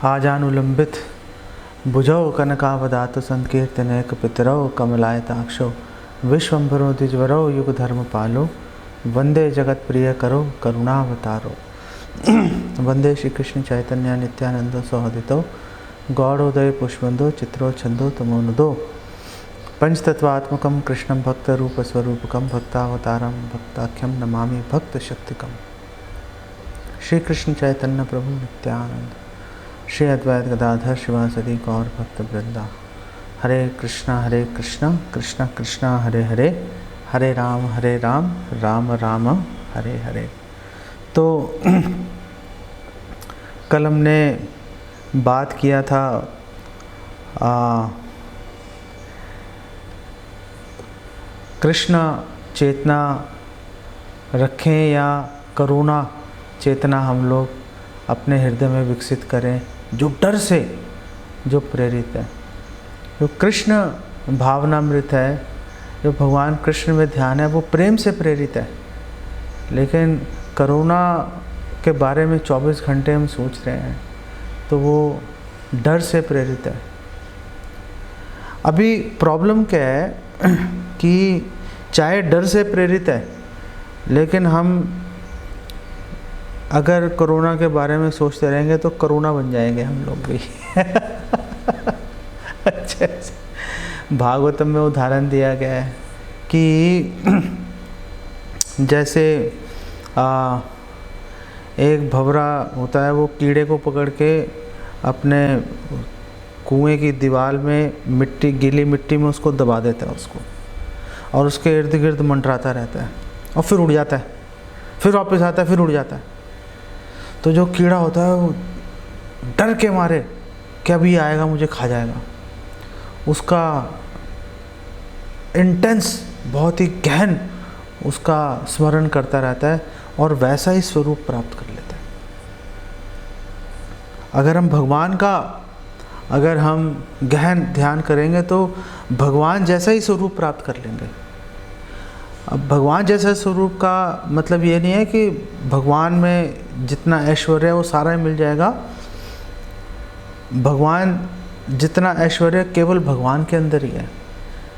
आजानुलंबित भुजौ कनकावदात संकीर्तनैक पितरौ कमलायताक्षौ विश्वम्भरो द्विजवरौ युगधर्मपालो वंदे जगत प्रिय करो करुणावतारो। वंदे श्री कृष्ण चैतन्य नित्यानंद सहोदितो गौड़ोदय पुष्पंदो चित्रो छंदो तमोनुदो पंचतत्वात्मकं कृष्णं भक्तरूपस्वरूपकं भक्तावतारं भक्ताख्यं नमामि भक्तशक्तिकम्। श्री कृष्ण चैतन्य प्रभु नित्यानंद श्री अद्वैत गदाधर शिवासदि गौर भक्त वृंदा। हरे कृष्णा कृष्णा कृष्णा हरे हरे, हरे राम राम राम हरे हरे। तो कल हमने बात किया था कृष्ण चेतना रखें या करुणा चेतना हम लोग अपने हृदय में विकसित करें, जो डर से जो प्रेरित है, जो कृष्ण भावनामृत है, जो भगवान कृष्ण में ध्यान है, वो प्रेम से प्रेरित है। लेकिन करुणा के बारे में 24 घंटे हम सोच रहे हैं तो वो डर से प्रेरित है। अभी प्रॉब्लम क्या है कि चाहे डर से प्रेरित है, लेकिन हम अगर कोरोना के बारे में सोचते रहेंगे तो करुणा बन जाएंगे हम लोग भी। अच्छा, भागवतम में उदाहरण दिया गया है कि जैसे एक भंवरा होता है, वो कीड़े को पकड़ के अपने कुएं की दीवार में मिट्टी, गीली मिट्टी में उसको दबा देता है उसको, और उसके इर्द गिर्द मंडराता रहता है और फिर उड़ जाता है, फिर वापस आता है, फिर उड़ जाता है। तो जो कीड़ा होता है वो डर के मारे कि अभी आएगा मुझे खा जाएगा, उसका इंटेंस, बहुत ही गहन उसका स्मरण करता रहता है और वैसा ही स्वरूप प्राप्त कर लेता है। अगर हम भगवान का, अगर हम गहन ध्यान करेंगे तो भगवान जैसा ही स्वरूप प्राप्त कर लेंगे। अब भगवान जैसा स्वरूप का मतलब ये नहीं है कि भगवान में जितना ऐश्वर्य है वो सारा ही मिल जाएगा। भगवान जितना ऐश्वर्य केवल भगवान के अंदर ही है।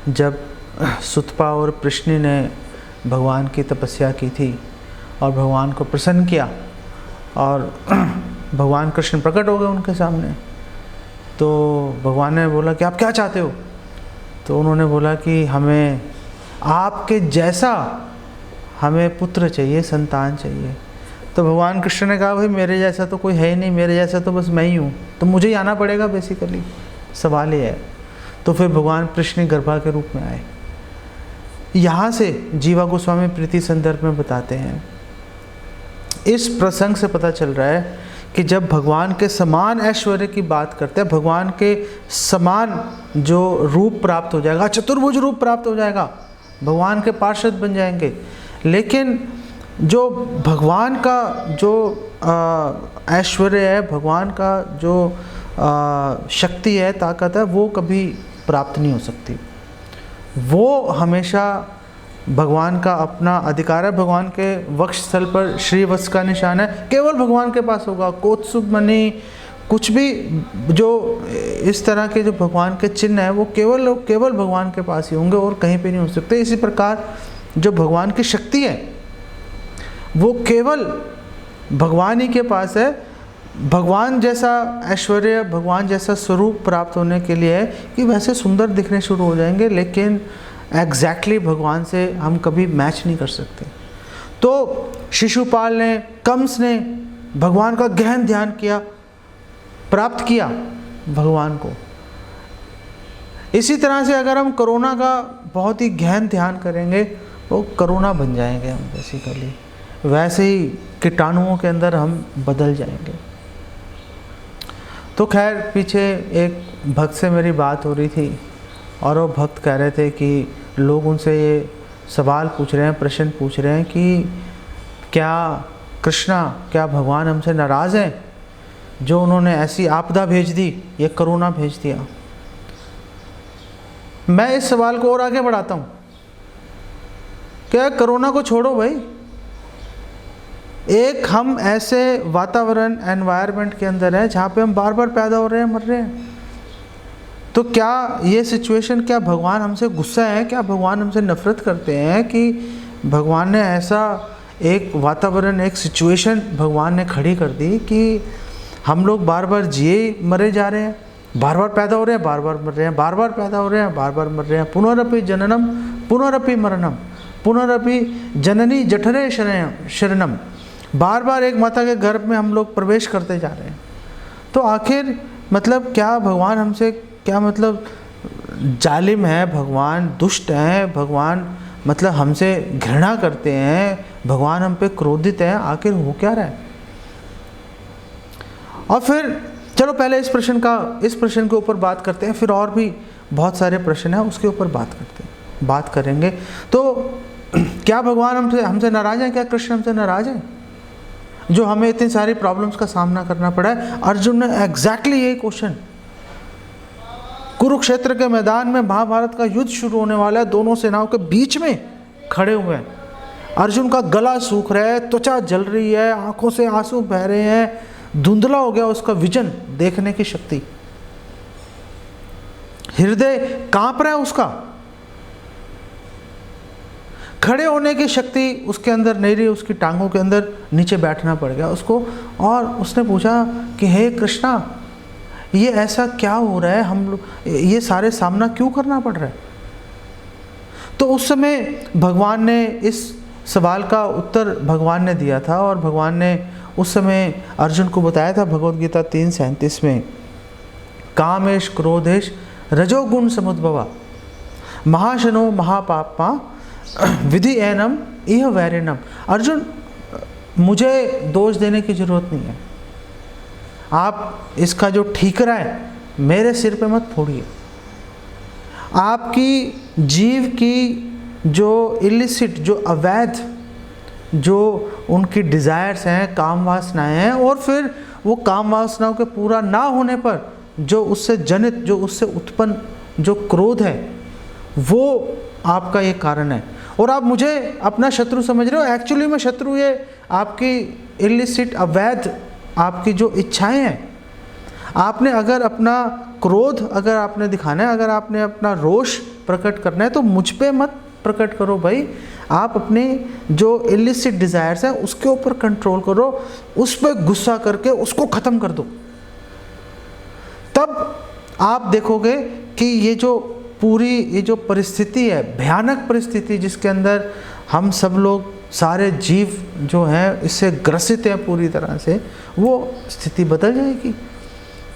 जब सुतपा और प्रश्नि ने भगवान की तपस्या की थी और भगवान को प्रसन्न किया और भगवान कृष्ण प्रकट हो गए उनके सामने, तो भगवान ने बोला कि आप क्या चाहते हो? तो उन्होंने बोला कि हमें आपके जैसा, हमें पुत्र चाहिए, संतान चाहिए। तो भगवान कृष्ण ने कहा भाई मेरे जैसा तो कोई है ही नहीं, मेरे जैसा तो बस मैं ही हूँ, तो मुझे ही आना पड़ेगा, बेसिकली सवाल ये है। तो फिर भगवान कृष्ण गर्भा के रूप में आए। यहाँ से जीवा गोस्वामी प्रीति संदर्भ में बताते हैं, इस प्रसंग से पता चल रहा है कि जब भगवान के समान ऐश्वर्य की बात करते हैं, भगवान के समान जो रूप प्राप्त हो जाएगा, चतुर्भुज रूप प्राप्त हो जाएगा, भगवान के पार्षद बन जाएंगे। लेकिन जो भगवान का जो ऐश्वर्य है, भगवान का जो शक्ति है, ताकत है, वो कभी प्राप्त नहीं हो सकती। वो हमेशा भगवान का अपना अधिकार है, भगवान के वक्ष स्थल पर श्रीवत्स का निशान है, केवल भगवान के पास होगा। कोत्सुक मणि, कुछ भी जो इस तरह के जो भगवान के चिन्ह है वो केवल भगवान के पास ही होंगे और कहीं पे नहीं हो सकते। इसी प्रकार जो भगवान की शक्ति है वो केवल भगवान ही के पास है। भगवान जैसा ऐश्वर्य, भगवान जैसा स्वरूप प्राप्त होने के लिए है कि वैसे सुंदर दिखने शुरू हो जाएंगे, लेकिन एग्जैक्टली भगवान से हम कभी मैच नहीं कर सकते। तो शिशुपाल ने, कंस ने भगवान का गहन ध्यान किया, प्राप्त किया भगवान को। इसी तरह से अगर हम करुणा का बहुत ही गहन ध्यान करेंगे तो करुणा बन जाएंगे हम, बेसिकली वैसे ही कीटाणुओं के अंदर हम बदल जाएंगे। तो खैर, पीछे एक भक्त से मेरी बात हो रही थी और वो भक्त कह रहे थे कि लोग उनसे ये सवाल पूछ रहे हैं, प्रश्न पूछ रहे हैं कि क्या भगवान हमसे नाराज़ हैं जो उन्होंने ऐसी आपदा भेज दी, ये करुणा भेज दिया। मैं इस सवाल को और आगे बढ़ाता हूँ, क्या करुणा को छोड़ो भाई, एक हम ऐसे वातावरण एनवायरनमेंट के अंदर हैं जहाँ पे हम बार बार पैदा हो रहे हैं, मर रहे हैं। तो क्या ये सिचुएशन, क्या भगवान हमसे गुस्सा है, क्या भगवान हमसे नफरत करते हैं कि भगवान ने ऐसा एक वातावरण, एक सिचुएशन भगवान ने खड़ी कर दी कि हम लोग बार बार जिए मरे जा रहे हैं, बार बार पैदा हो रहे हैं, बार बार मर रहे हैं, बार बार पैदा हो रहे हैं, बार बार मर रहे हैं। पुनरपि जननम पुनरपि मरणम पुनरपि जननी जठरे शरणम। बार बार एक माता के गर्भ में हम लोग प्रवेश करते जा रहे हैं। तो आखिर मतलब क्या भगवान हमसे, क्या मतलब जालिम है भगवान, दुष्ट हैं भगवान, मतलब हमसे घृणा करते हैं भगवान, हम पे क्रोधित हैं, आखिर हो क्या रहा है? और फिर चलो पहले इस प्रश्न के ऊपर बात करते हैं, फिर और भी बहुत सारे प्रश्न हैं उसके ऊपर बात करेंगे। तो क्या भगवान हमसे नाराज हैं? क्या कृष्ण हमसे नाराज हैं जो हमें इतनी सारी प्रॉब्लम्स का सामना करना पड़ा है? अर्जुन ने एग्जैक्टली यही क्वेश्चन, कुरुक्षेत्र के मैदान में महाभारत का युद्ध शुरू होने वाला है, दोनों सेनाओं के बीच में खड़े हुए हैं, अर्जुन का गला सूख रहा है, त्वचा जल रही है, आंखों से आंसू बह रहे हैं, धुंधला हो गया उसका विजन, देखने की शक्ति, हृदय कांप रहा है उसका, खड़े होने की शक्ति उसके अंदर नहीं रही, उसकी टांगों के अंदर नीचे बैठना पड़ गया उसको। और उसने पूछा कि हे कृष्णा, ये ऐसा क्या हो रहा है, हम लोग ये सारे सामना क्यों करना पड़ रहा है? तो उस समय भगवान ने इस सवाल का उत्तर भगवान ने दिया था, और भगवान ने उस समय अर्जुन को बताया था भगवद गीता 3:37 में, कामेश क्रोधेश रजोगुण समुद्भवा महाशनो महापापा विधि एनम इह वैरिणम। अर्जुन, मुझे दोष देने की जरूरत नहीं है, आप इसका जो ठीकरा है मेरे सिर पे मत फोड़िए। आपकी जीव की जो इलिसिट, जो अवैध, जो उनकी डिज़ायर्स हैं, काम वासनाएँ हैं, और फिर वो काम वासनाओं के पूरा ना होने पर जो उससे जनित, जो उससे उत्पन्न जो क्रोध है, वो आपका ये कारण है। और आप मुझे अपना शत्रु समझ रहे हो, एक्चुअली में शत्रु ये आपकी इलिसिट, अवैध आपकी जो इच्छाएं हैं। आपने अगर अपना क्रोध अगर आपने दिखाना है, अगर आपने अपना रोष प्रकट करना है, तो मुझ पे मत प्रकट करो भाई, आप अपनी जो इलिसिट डिज़ायर्स हैं उसके ऊपर कंट्रोल करो, उस पर गुस्सा करके उसको ख़त्म कर दो। तब आप देखोगे कि ये जो परिस्थिति है, भयानक परिस्थिति जिसके अंदर हम सब लोग, सारे जीव जो हैं इससे ग्रसित हैं पूरी तरह से, वो स्थिति बदल जाएगी।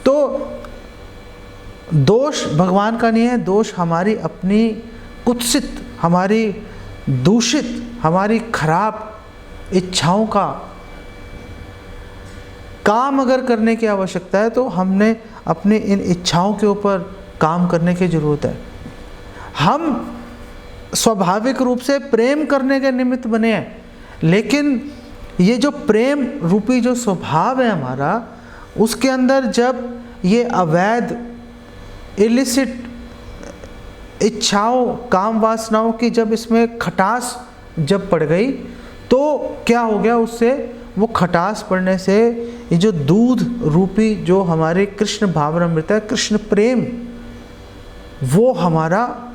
तो दोष भगवान का नहीं है, दोष हमारी अपनी कुत्सित, हमारी दूषित, हमारी खराब इच्छाओं का। काम अगर करने की आवश्यकता है तो हमने अपनी इन इच्छाओं के ऊपर काम करने की ज़रूरत है। हम स्वाभाविक रूप से प्रेम करने के निमित्त बने हैं, लेकिन ये जो प्रेम रूपी जो स्वभाव है हमारा, उसके अंदर जब ये अवैध इलिसिट इच्छाओं, काम वासनाओं की जब इसमें खटास जब पड़ गई, तो क्या हो गया उससे, वो खटास पड़ने से ये जो दूध रूपी जो हमारे कृष्ण भावनामृत है, कृष्ण प्रेम, वो हमारा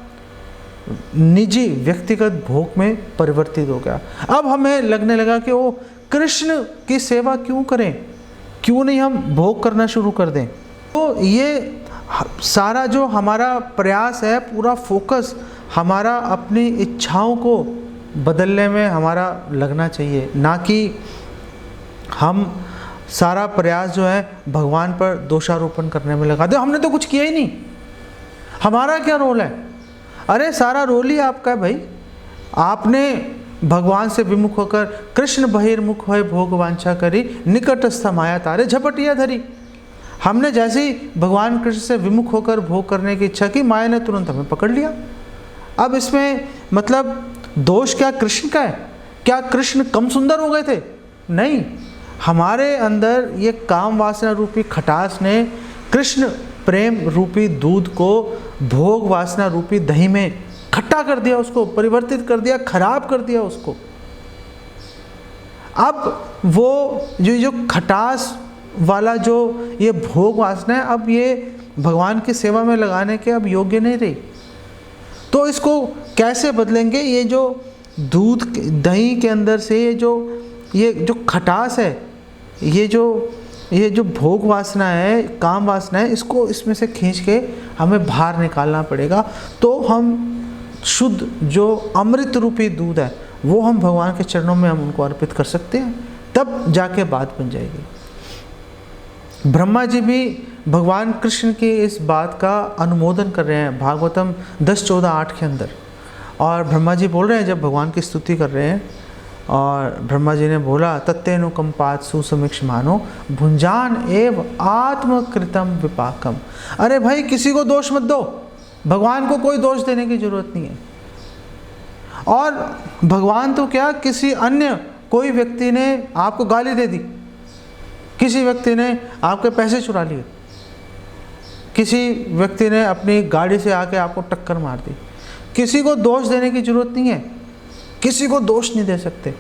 निजी व्यक्तिगत भोग में परिवर्तित हो गया। अब हमें लगने लगा कि वो कृष्ण की सेवा क्यों करें, क्यों नहीं हम भोग करना शुरू कर दें। तो ये सारा जो हमारा प्रयास है, पूरा फोकस हमारा अपनी इच्छाओं को बदलने में हमारा लगना चाहिए, ना कि हम सारा प्रयास जो है भगवान पर दोषारोपण करने में लगा दे। हमने तो कुछ किया ही नहीं, हमारा क्या रोल है? अरे सारा रोल ही आपका है भाई। आपने भगवान से विमुख होकर कृष्ण बहिर्मुख होए भोग वांछा करी, निकटस्थ माया तारे झपटिया धरी। हमने जैसे ही भगवान कृष्ण से विमुख होकर भोग करने की इच्छा की, माया ने तुरंत हमें पकड़ लिया। अब इसमें मतलब दोष क्या कृष्ण का है? क्या कृष्ण कम सुंदर हो गए थे? नहीं, हमारे अंदर ये काम वासना रूपी खटास ने कृष्ण प्रेम रूपी दूध को भोग वासना रूपी दही में खट्टा कर दिया, उसको परिवर्तित कर दिया, खराब कर दिया उसको। अब वो जो खटास वाला जो ये भोग वासना है, अब ये भगवान की सेवा में लगाने के अब योग्य नहीं रही। तो इसको कैसे बदलेंगे? ये जो दूध दही के अंदर से ये जो खटास है, ये जो भोग वासना है, काम वासना है, इसको इसमें से खींच के हमें बाहर निकालना पड़ेगा। तो हम शुद्ध जो अमृत रूपी दूध है वो हम भगवान के चरणों में हम उनको अर्पित कर सकते हैं, तब जाके बात बन जाएगी। ब्रह्मा जी भी भगवान कृष्ण की इस बात का अनुमोदन कर रहे हैं भागवतम 10:14-8 के अंदर। और ब्रह्मा जी बोल रहे हैं, जब भगवान की स्तुति कर रहे हैं, और ब्रह्मा जी ने बोला तत्तेनुकंपात सुसमीक्षमानो भुंजान एव आत्मकृतम विपाकम। अरे भाई, किसी को दोष मत दो, भगवान को कोई दोष देने की जरूरत नहीं है। और भगवान तो क्या, किसी अन्य कोई व्यक्ति ने आपको गाली दे दी, किसी व्यक्ति ने आपके पैसे चुरा लिए, किसी व्यक्ति ने अपनी गाड़ी से आके आपको टक्कर मार दी, किसी को दोष देने की जरूरत नहीं है, किसी को दोष नहीं दे सकते।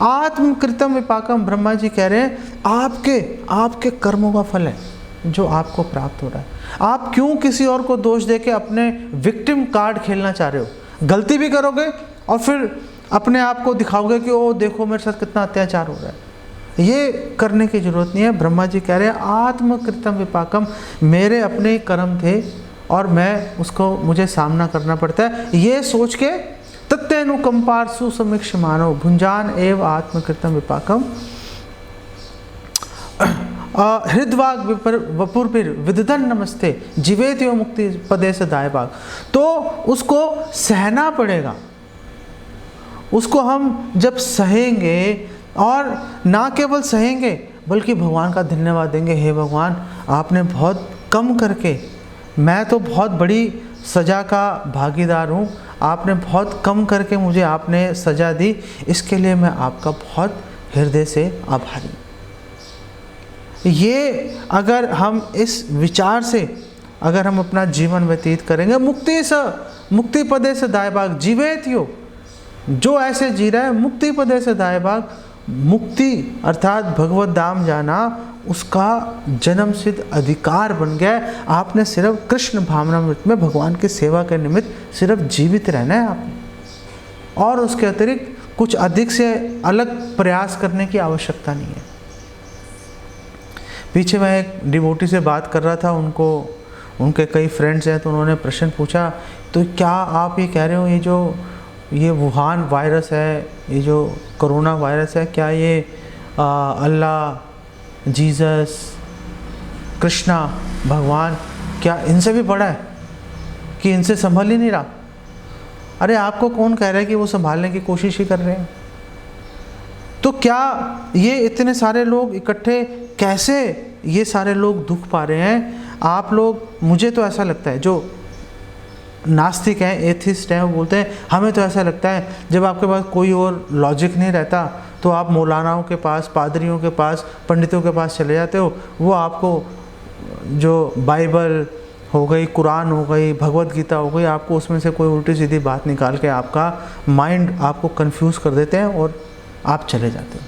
आत्मकृतम विपाकम, ब्रह्मा जी कह रहे हैं आपके कर्मों का फल है जो आपको प्राप्त हो रहा है। आप क्यों किसी और को दोष देके अपने विक्टिम कार्ड खेलना चाह रहे हो? गलती भी करोगे और फिर अपने आप को दिखाओगे कि ओ देखो मेरे साथ कितना अत्याचार हो रहा है। ये करने की जरूरत नहीं है। ब्रह्मा जी कह रहे हैं आत्मकृतम विपाकम, मेरे अपने कर्म थे और मैं उसको मुझे सामना करना पड़ता है, ये सोच के तत्तेनुकंपार सुसमीक्षमानो भुंजान एव आत्मकृतम विपाकम हृदवाग वपुर्भिर विदधन नमस्ते जीवेत्यो मुक्ति पदे से दायभाग। तो उसको सहना पड़ेगा, उसको हम जब सहेंगे, और ना केवल सहेंगे बल्कि भगवान का धन्यवाद देंगे, हे भगवान आपने बहुत कम करके, मैं तो बहुत बड़ी सज़ा का भागीदार हूँ, आपने बहुत कम करके मुझे आपने सज़ा दी, इसके लिए मैं आपका बहुत हृदय से आभारी हूँ। ये अगर हम इस विचार से अगर हम अपना जीवन व्यतीत करेंगे, मुक्ति पदे से दायभाग जीवेत्यो, जो ऐसे जी रहा है मुक्ति पदे से दायभाग, मुक्ति अर्थात भगवत धाम जाना उसका जन्म सिद्ध अधिकार बन गया है। आपने सिर्फ कृष्ण भावनामृत में भगवान की सेवा के निमित्त सिर्फ जीवित रहना है आपने, और उसके अतिरिक्त कुछ अधिक से अलग प्रयास करने की आवश्यकता नहीं है। पीछे मैं एक डिवोटी से बात कर रहा था, उनके कई फ्रेंड्स हैं, तो उन्होंने प्रश्न पूछा, तो क्या आप ये कह रहे हो ये वुहान वायरस है, ये जो कोरोना वायरस है, क्या ये अल्लाह, जीसस, कृष्णा, भगवान, क्या इनसे भी बड़ा है कि इनसे संभल ही नहीं रहा? अरे आपको कौन कह रहा है कि वो संभालने की कोशिश ही कर रहे हैं? तो क्या ये इतने सारे लोग इकट्ठे, कैसे ये सारे लोग दुख पा रहे हैं? आप लोग, मुझे तो ऐसा लगता है, जो नास्तिक हैं, एथिस्ट हैं, वो बोलते हैं हमें तो ऐसा लगता है जब आपके पास कोई और लॉजिक नहीं रहता तो आप मौलानाओं के पास, पादरियों के पास, पंडितों के पास चले जाते हो, वो आपको जो बाइबल हो गई, कुरान हो गई, भगवत गीता हो गई, आपको उसमें से कोई उल्टी सीधी बात निकाल के आपका माइंड आपको कंफ्यूज कर देते हैं और आप चले जाते हो।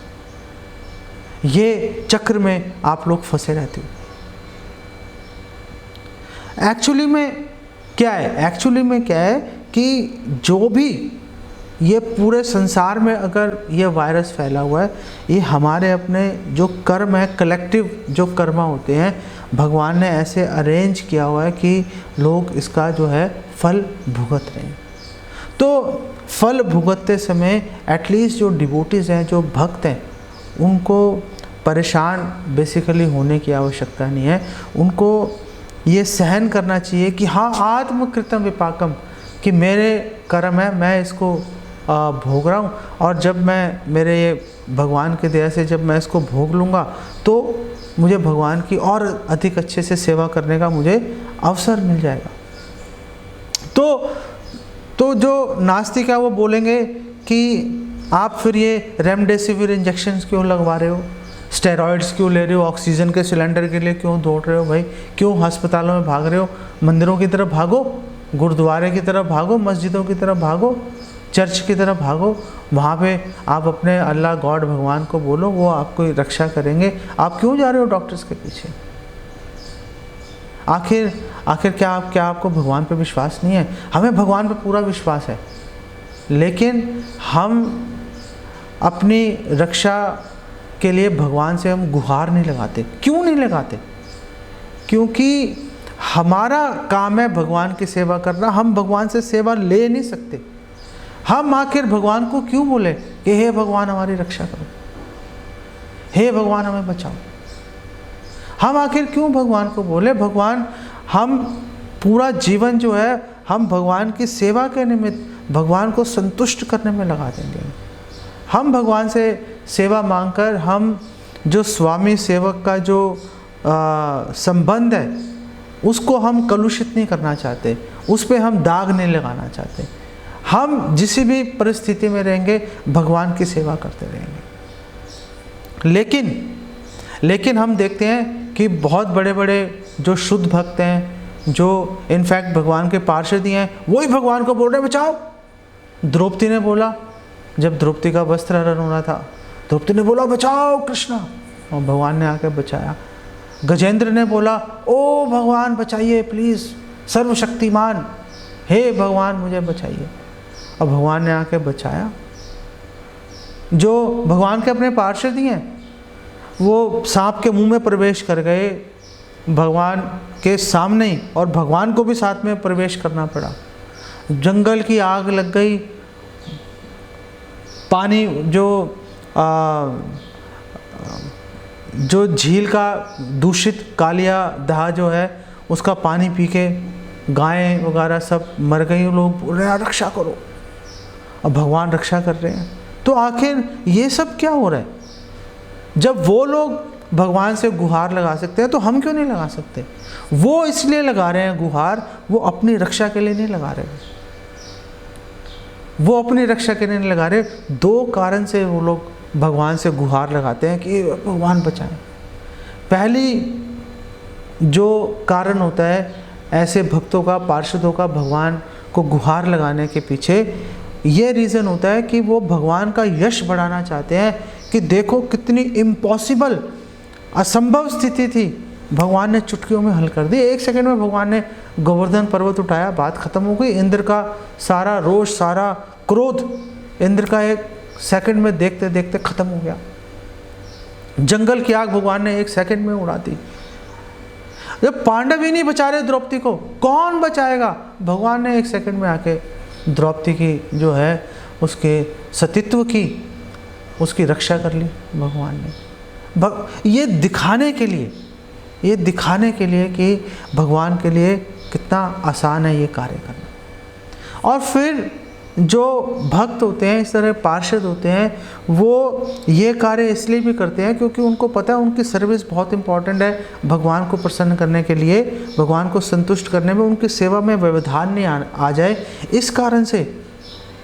ये चक्र में आप लोग फंसे रहते हो। एक्चुअली में क्या है कि जो भी ये पूरे संसार में अगर ये वायरस फैला हुआ है, ये हमारे अपने जो कर्म है, कलेक्टिव जो कर्म होते हैं, भगवान ने ऐसे अरेंज किया हुआ है कि लोग इसका जो है फल भुगत रहे हैं। तो फल भुगतते समय एटलीस्ट जो डिवोटीज़ हैं, जो भक्त हैं, उनको परेशान बेसिकली होने की आवश्यकता नहीं है। उनको ये सहन करना चाहिए कि हाँ, आत्मकृतम विपाकम, कि मेरे कर्म है, मैं इसको भोग रहा हूँ, और जब मैं मेरे ये भगवान की दया से जब मैं इसको भोग लूँगा तो मुझे भगवान की और अधिक अच्छे से सेवा करने का मुझे अवसर मिल जाएगा। तो जो नास्तिक है वो बोलेंगे कि आप फिर ये रेमडेसिविर इंजेक्शन्स क्यों लगवा रहे हो, स्टेरॉइड्स क्यों ले रहे हो, ऑक्सीजन के सिलेंडर के लिए क्यों दौड़ रहे हो भाई, क्यों अस्पतालों में भाग रहे हो? मंदिरों की तरफ भागो, गुरुद्वारे की तरफ भागो, मस्जिदों की तरफ भागो, चर्च की तरफ भागो, वहाँ पे आप अपने अल्लाह गॉड भगवान को बोलो, वो आपको रक्षा करेंगे। आप क्यों जा रहे हो डॉक्टर्स के पीछे? आखिर क्या आपको भगवान पे विश्वास नहीं है? हमें भगवान पे पूरा विश्वास है, लेकिन हम अपनी रक्षा के लिए भगवान से हम गुहार नहीं लगाते। क्यों नहीं लगाते? क्योंकि हमारा काम है भगवान की सेवा करना, हम भगवान से सेवा ले नहीं सकते। हम आखिर भगवान को क्यों बोले कि हे भगवान हमारी रक्षा करो, हे भगवान हमें बचाओ? हम आखिर क्यों भगवान को बोले? भगवान, हम पूरा जीवन जो है हम भगवान की सेवा के निमित्त भगवान को संतुष्ट करने में लगा देंगे। हम भगवान से सेवा मांगकर हम जो स्वामी सेवक का जो संबंध है उसको हम कलुषित नहीं करना चाहते, उस पर हम दाग नहीं लगाना चाहते। हम जिस भी परिस्थिति में रहेंगे भगवान की सेवा करते रहेंगे। लेकिन हम देखते हैं कि बहुत बड़े बड़े जो शुद्ध भक्त हैं, जो इनफैक्ट भगवान के पार्षद ही हैं, वही भगवान को बोल रहे बचाओ। द्रौपदी ने बोला, जब द्रौपदी का वस्त्र हरण हो रहा था, द्रौपदी ने बोला बचाओ कृष्णा, और भगवान ने आके बचाया। गजेंद्र ने बोला ओ भगवान बचाइए प्लीज़, सर्वशक्तिमान हे भगवान मुझे बचाइए, और भगवान ने आके बचाया। जो भगवान के अपने पार्षद ही हैं, वो सांप के मुंह में प्रवेश कर गए भगवान के सामने ही, और भगवान को भी साथ में प्रवेश करना पड़ा। जंगल की आग लग गई, पानी जो झील का दूषित कालिया दहा जो है उसका पानी पी के गायें वगैरह सब मर गई। लोग बोल रहे हैं रक्षा करो, अब भगवान रक्षा कर रहे हैं। तो आखिर ये सब क्या हो रहा है? जब वो लोग भगवान से गुहार लगा सकते हैं तो हम क्यों नहीं लगा सकते? वो इसलिए लगा रहे हैं गुहार, वो अपनी रक्षा के लिए नहीं लगा रहे, वो अपनी रक्षा के लिए नहीं लगा रहे। दो कारण से वो लोग भगवान से गुहार लगाते हैं कि भगवान बचाएं। पहली जो कारण होता है ऐसे भक्तों का, पार्षदों का भगवान को गुहार लगाने के पीछे ये रीज़न होता है कि वो भगवान का यश बढ़ाना चाहते हैं कि देखो कितनी इम्पॉसिबल, असंभव स्थिति थी, भगवान ने चुटकियों में हल कर दी। 1 सेकंड में भगवान ने गोवर्धन पर्वत उठाया, बात खत्म हो गई। इंद्र का सारा रोष, सारा क्रोध इंद्र का 1 सेकंड में देखते देखते खत्म हो गया। जंगल की आग भगवान ने 1 सेकंड में उड़ा दी। जब पांडव ही नहीं बचा रहे द्रौपदी को, कौन बचाएगा? भगवान ने 1 सेकंड में आके द्रौपदी की जो है उसके सतीत्व की, उसकी रक्षा कर ली भगवान ने। ये दिखाने के लिए कि भगवान के लिए कितना आसान है ये कार्य करना। और फिर जो भक्त होते हैं, इस तरह पार्षद होते हैं, वो ये कार्य इसलिए भी करते हैं क्योंकि उनको पता है उनकी सर्विस बहुत इंपॉर्टेंट है। भगवान को प्रसन्न करने के लिए, भगवान को संतुष्ट करने में, उनकी सेवा में व्यवधान नहीं आ जाए, इस कारण से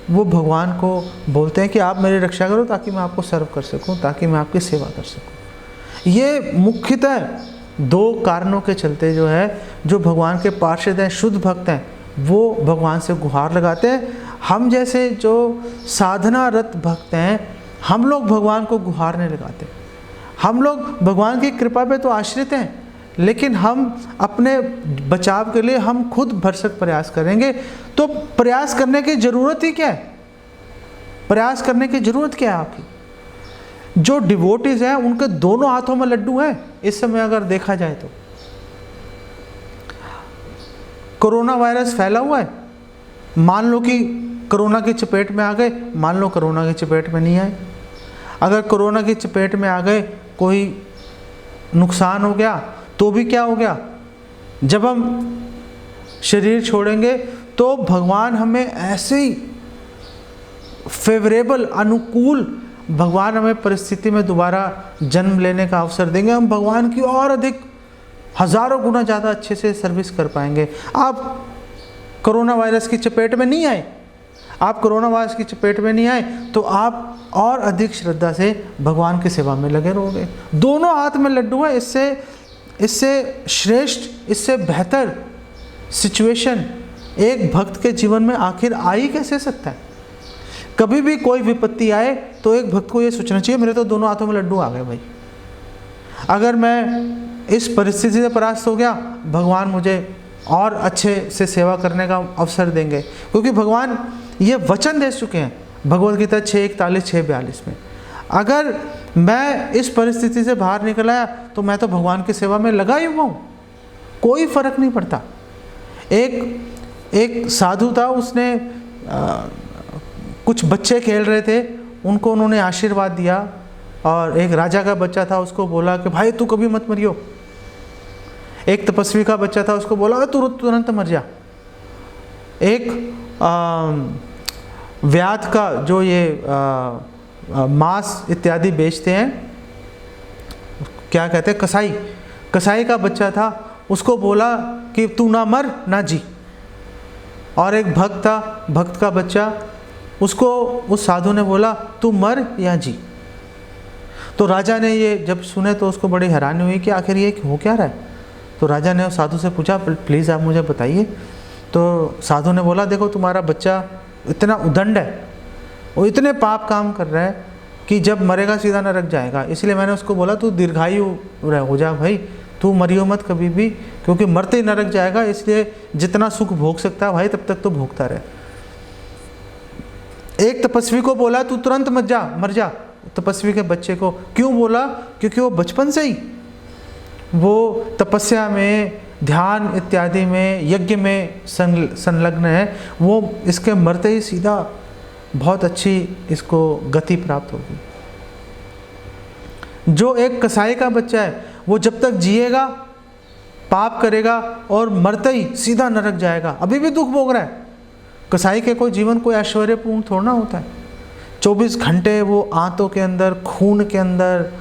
वो भगवान को बोलते हैं कि आप मेरी रक्षा करो ताकि मैं आपको सर्व कर सकूं, ताकि मैं आपकी सेवा कर सकूं। ये मुख्यतः 2 कारणों के चलते जो है, जो भगवान के पार्षद हैं, शुद्ध भक्त हैं, वो भगवान से गुहार लगाते हैं। हम जैसे जो साधनारत भक्त हैं, हम लोग भगवान को गुहार नहीं लगाते। हम लोग भगवान की कृपा पे तो आश्रित हैं, लेकिन हम अपने बचाव के लिए हम खुद भरसक प्रयास करेंगे। तो प्रयास करने की ज़रूरत ही क्या है? प्रयास करने की ज़रूरत क्या है आपकी? जो डिवोटीज हैं उनके दोनों हाथों में लड्डू हैं इस समय अगर देखा जाए तो। कोरोना वायरस फैला हुआ है, मान लो कि कोरोना की चपेट में आ गए, मान लो कोरोना की चपेट में नहीं आए। अगर कोरोना की चपेट में आ गए, कोई नुकसान हो गया तो भी क्या हो गया? जब हम शरीर छोड़ेंगे तो भगवान हमें ऐसे ही फेवरेबल, अनुकूल, भगवान हमें परिस्थिति में दोबारा जन्म लेने का अवसर देंगे। हम भगवान की और अधिक हज़ारों गुना ज़्यादा अच्छे से सर्विस कर पाएंगे। आप कोरोना वायरस की चपेट में नहीं आए, आप कोरोना वायरस की चपेट में नहीं आए तो आप और अधिक श्रद्धा से भगवान की सेवा में लगे रहोगे। दोनों हाथ में लड्डू है, इससे श्रेष्ठ, इससे बेहतर सिचुएशन एक भक्त के जीवन में आखिर आ ही कैसे सकता है? कभी भी कोई विपत्ति आए तो एक भक्त को ये सोचना चाहिए, मेरे तो दोनों हाथों में लड्डू आ गए भाई, अगर मैं इस परिस्थिति से परास्त हो गया, भगवान मुझे और अच्छे से सेवा करने का अवसर देंगे, क्योंकि भगवान ये वचन दे चुके हैं भगवद गीता 6:41 6:42 में, अगर मैं इस परिस्थिति से बाहर निकल आया तो मैं तो भगवान की सेवा में लगा ही हुआ हूँ, कोई फर्क नहीं पड़ता। एक साधु था, उसने कुछ बच्चे खेल रहे थे, उनको उन्होंने आशीर्वाद दिया, और एक राजा का बच्चा था, उसको बोला कि भाई तू कभी मत मरियो। एक तपस्वी का बच्चा था, उसको बोला तू तुरंत मर जा। एक व्याध का, जो ये मांस इत्यादि बेचते हैं, क्या कहते हैं, कसाई का बच्चा था, उसको बोला कि तू ना मर ना जी। और एक भक्त था, भक्त का बच्चा, उसको उस साधु ने बोला तू मर या जी। तो राजा ने ये जब सुने तो उसको बड़ी हैरानी हुई कि आखिर ये हो क्या रहा है। तो राजा ने उस साधु से पूछा प्लीज़ आप मुझे बताइए। तो साधु ने बोला देखो तुम्हारा बच्चा इतना उदंड है, वो इतने पाप काम कर रहा है कि जब मरेगा सीधा नरक जाएगा, इसलिए मैंने उसको बोला तू दीर्घायु हो जा भाई, तू मरियो मत कभी भी, क्योंकि मरते ही नरक जाएगा, इसलिए जितना सुख भोग सकता है भाई तब तक तो भोगता रहे। एक तपस्वी को बोला तू तुरंत मत जा, मर जा। तपस्वी के बच्चे को क्यों बोला? क्योंकि वो बचपन से ही वो तपस्या में, ध्यान इत्यादि में, यज्ञ में संलग्न है, वो इसके मरते ही सीधा बहुत अच्छी इसको गति प्राप्त होगी। जो एक कसाई का बच्चा है वो जब तक जिएगा पाप करेगा और मरते ही सीधा नरक जाएगा, अभी भी दुख भोग रहा है। कसाई के कोई जीवन कोई ऐश्वर्यपूर्ण थोड़ा होता है, 24 घंटे वो आंतों के अंदर, खून के अंदर,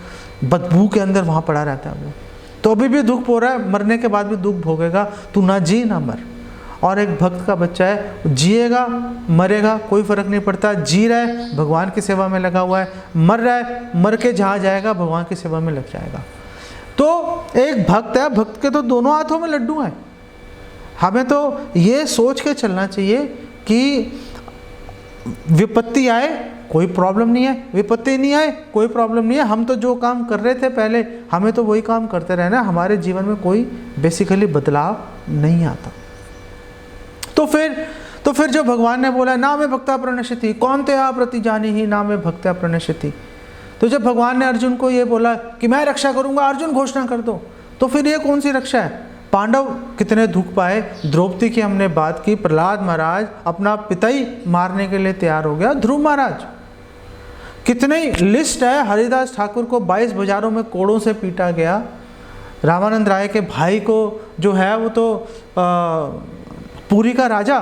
बदबू के अंदर वहाँ पड़ा रहता है वो, तो अभी भी दुख हो रहा है, मरने के बाद भी दुख भोगेगा। तू ना जी ना मर। और एक भक्त का बच्चा है, जिएगा मरेगा कोई फर्क नहीं पड़ता, जी रहा है भगवान की सेवा में लगा हुआ है, मर रहा है मर के जहाँ जाएगा भगवान की सेवा में लग जाएगा। तो एक भक्त है, भक्त के तो दोनों हाथों में लड्डू हैं। हमें तो ये सोच के चलना चाहिए कि विपत्ति आए कोई प्रॉब्लम नहीं है, विपत्ति नहीं आए कोई प्रॉब्लम नहीं है, हम तो जो काम कर रहे थे पहले हमें तो वही काम करते रहना, हमारे जीवन में कोई बेसिकली बदलाव नहीं आता। तो फिर जो भगवान ने बोला ना मैं भक्ता प्रणश्यति, कौन ते आप प्रति जानी ही ना मैं भक्ता प्रणश्यति, तो जब भगवान ने अर्जुन को ये बोला कि मैं रक्षा करूंगा, अर्जुन घोषणा कर दो, तो फिर ये कौन सी रक्षा है? पांडव कितने दुख पाए, द्रौपदी की हमने बात की, प्रहलाद महाराज अपना पिता ही मारने के लिए तैयार हो गया, ध्रुव महाराज, कितनी लिस्ट है। हरिदास ठाकुर को 22 बाजारों में कोड़ों से पीटा गया, रामानंद राय के भाई को जो है वो तो पुरी का राजा,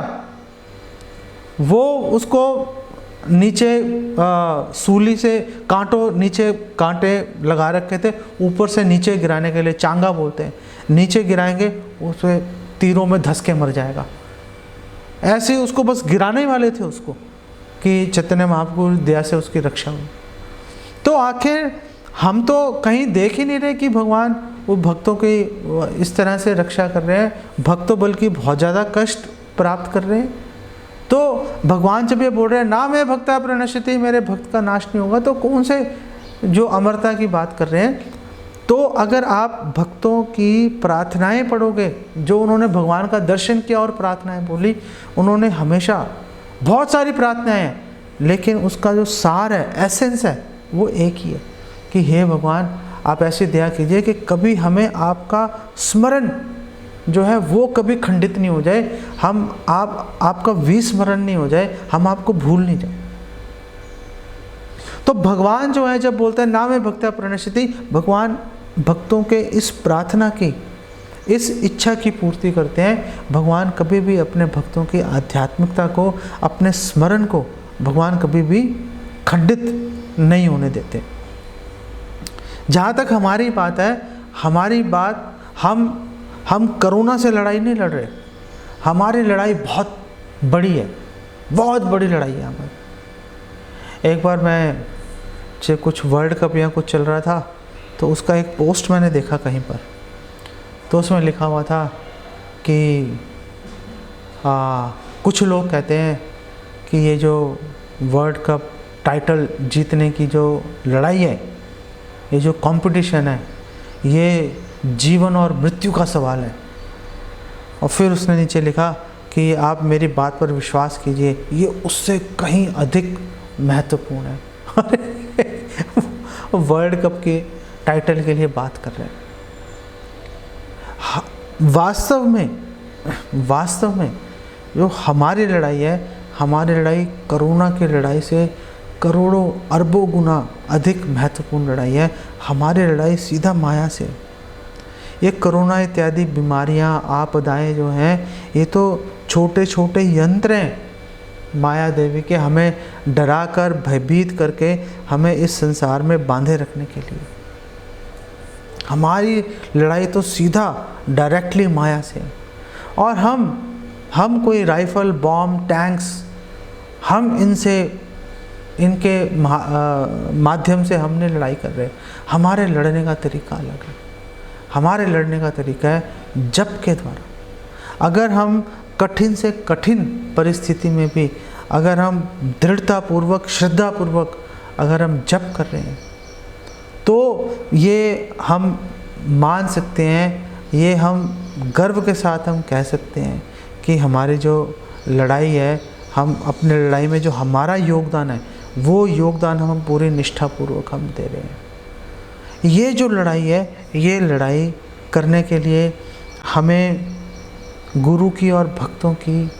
वो उसको नीचे सूली से नीचे कांटे लगा रखे थे, ऊपर से नीचे गिराने के लिए, चांगा बोलते हैं, नीचे गिराएंगे उसे तीरों में धस के मर जाएगा। ऐसे उसको बस गिराने ही वाले थे उसको कि चैतन्य महाप्रभु दया से उसकी रक्षा हो। तो आखिर हम तो कहीं देख ही नहीं रहे कि भगवान वो भक्तों की इस तरह से रक्षा कर रहे हैं, भक्त तो बल्कि बहुत ज़्यादा कष्ट प्राप्त कर रहे हैं। तो भगवान जब ये बोल रहे हैं ना मैं भक्ता प्रणश्यति, मेरे भक्त का नाश नहीं होगा, तो कौन से जो अमरता की बात कर रहे हैं? तो अगर आप भक्तों की प्रार्थनाएं पढ़ोगे, जो उन्होंने भगवान का दर्शन किया और प्रार्थनाएं बोली, उन्होंने हमेशा बहुत सारी प्रार्थनाएं हैं, लेकिन उसका जो सार है, एसेंस है, वो एक ही है कि हे भगवान आप ऐसी दया कीजिए कि कभी हमें आपका स्मरण जो है वो कभी खंडित नहीं हो जाए, हम आपका विस्मरण नहीं हो जाए, हम आपको भूल नहीं जाए। तो भगवान जो है जब बोलते हैं ना मैं भक्ता प्रणश्यति, भगवान भक्तों के इस प्रार्थना की, इस इच्छा की पूर्ति करते हैं। भगवान कभी भी अपने भक्तों की आध्यात्मिकता को, अपने स्मरण को भगवान कभी भी खंडित नहीं होने देते। जहाँ तक हमारी बात है, हमारी बात हम कोरोना से लड़ाई नहीं लड़ रहे, हमारी लड़ाई बहुत बड़ी है, बहुत बड़ी लड़ाई है हमारी। एक बार मैं कुछ वर्ल्ड कप या कुछ चल रहा था, तो उसका एक पोस्ट मैंने देखा कहीं पर, तो उसमें लिखा हुआ था कि कुछ लोग कहते हैं कि ये जो वर्ल्ड कप टाइटल जीतने की जो लड़ाई है, ये जो कंपटीशन है, ये जीवन और मृत्यु का सवाल है। और फिर उसने नीचे लिखा कि आप मेरी बात पर विश्वास कीजिए, ये उससे कहीं अधिक महत्वपूर्ण है। वर्ल्ड कप के टाइटल के लिए बात कर रहे हैं। वास्तव में जो हमारी लड़ाई है, हमारी लड़ाई कोरोना की लड़ाई से करोड़ों अरबों गुना अधिक महत्वपूर्ण लड़ाई है। हमारी लड़ाई सीधा माया से। ये कोरोना इत्यादि बीमारियां, आपदाएं जो हैं, ये तो छोटे छोटे यंत्र हैं माया देवी के, हमें डरा कर, भयभीत करके हमें इस संसार में बांधे रखने के लिए। हमारी लड़ाई तो सीधा डायरेक्टली माया से। और हम कोई राइफल, बॉम्ब, टैंक्स, हम इनके माध्यम से हमने लड़ाई कर रहे हैं। हमारे लड़ने का तरीका अलग है। हमारे लड़ने का तरीका है जप के द्वारा। अगर हम कठिन से कठिन परिस्थिति में भी अगर हम दृढ़तापूर्वक, श्रद्धापूर्वक अगर हम जप कर रहे हैं, तो ये हम मान सकते हैं, ये हम गर्व के साथ हम कह सकते हैं कि हमारी जो लड़ाई है, हम अपने लड़ाई में जो हमारा योगदान है, वो योगदान हम पूरी निष्ठापूर्वक हम दे रहे हैं। ये जो लड़ाई है, ये लड़ाई करने के लिए हमें गुरु की और भक्तों की